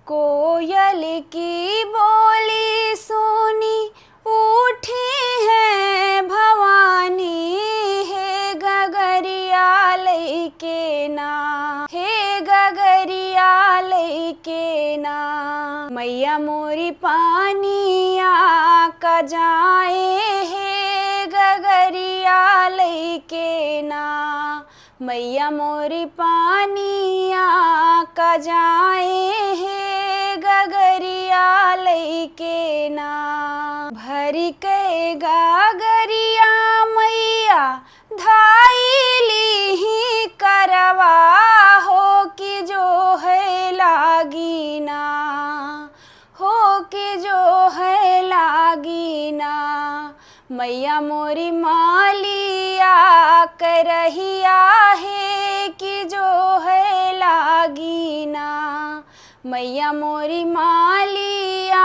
कोयल की बोली सुनी उठी है भवानी, हे गगरिया लैके ना, हे गगरिया लैके ना। मैया मोरी पानिया का जाए, हे गगरिया लैके ना। मैया मोरी पानिया का जाए, हे गगरिया लैके ना। भरी के गागरिया मैया धाइली ही करवा, हो कि जो है लागी ना, हो कि जो है लागी ना। मैया मोरी मालिया करहिया, है कि जो है लागी ना। मैया मोरी मालिया